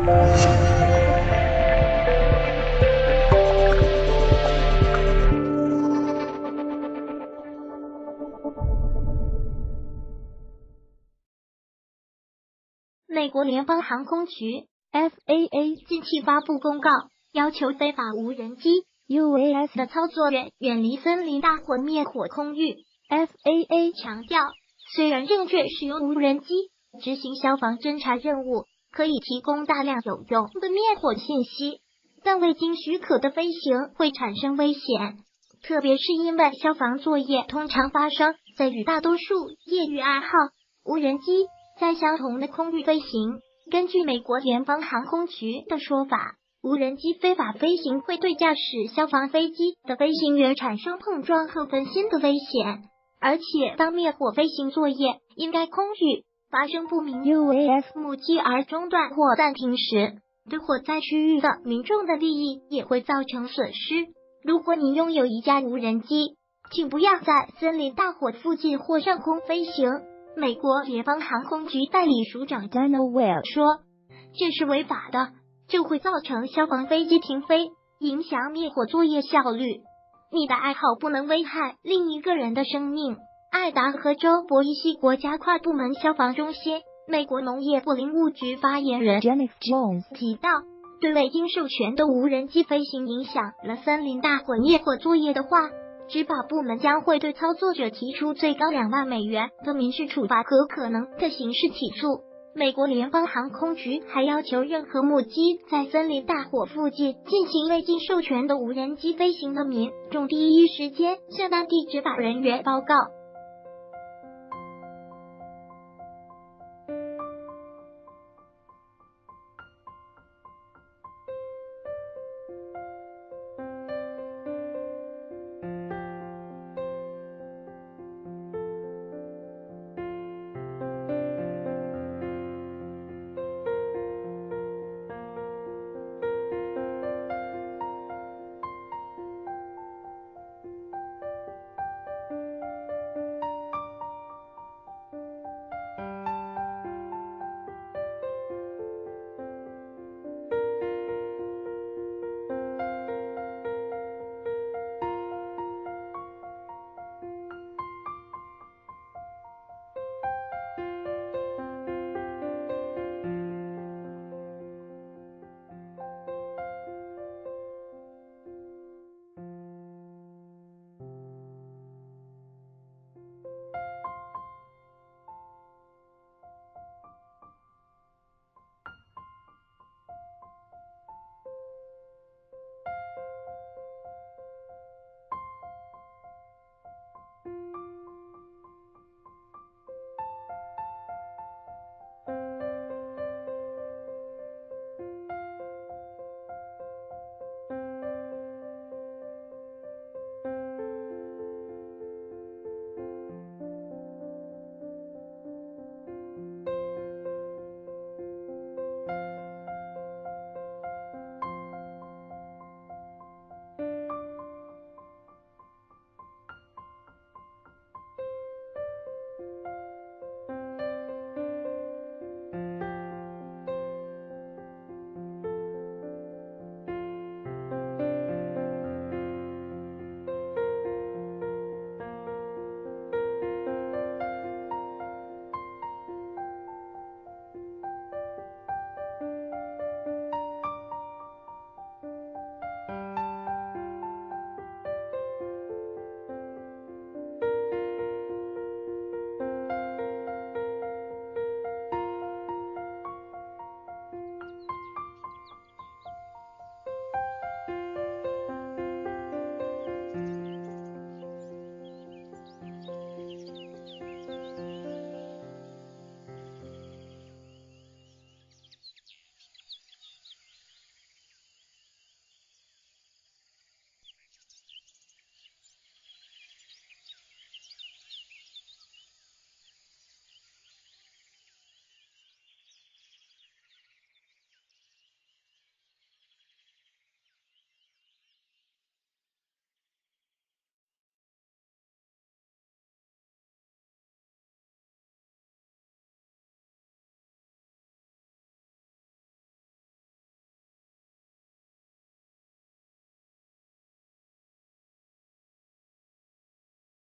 美国联邦航空局 FAA 近期发布公告，要求非法无人机 UAS 的操作员远离森林大火灭火空域。FAA 强调，虽然正确使用无人机执行消防侦察任务可以提供大量有用的灭火信息，但未经许可的飞行会产生危险，特别是因为消防作业通常发生在与大多数业余爱好无人机在相同的空域飞行。根据美国联邦航空局的说法，无人机非法飞行会对驾驶消防飞机的飞行员产生碰撞和分心的危险，而且当灭火飞行作业因该空域发生不明 UAS 目击而中断或暂停时，对火灾区域的民众的利益也会造成损失。如果你拥有一架无人机，请不要在森林大火附近或上空飞行。美国联邦航空局代理署长 Daniel Weil 说，这是违法的，就会造成消防飞机停飞，影响灭火作业效率。你的爱好不能危害另一个人的生命。爱达荷州博伊西国家跨部门消防中心美国农业部林务局发言人 Jennifer Jones 提到，对未经授权的无人机飞行影响了森林大火灭火作业的话，执法部门将会对操作者提出最高2万美元的民事处罚和可能的刑事起诉。美国联邦航空局还要求任何目击在森林大火附近进行未经授权的无人机飞行的民众第一时间向当地执法人员报告。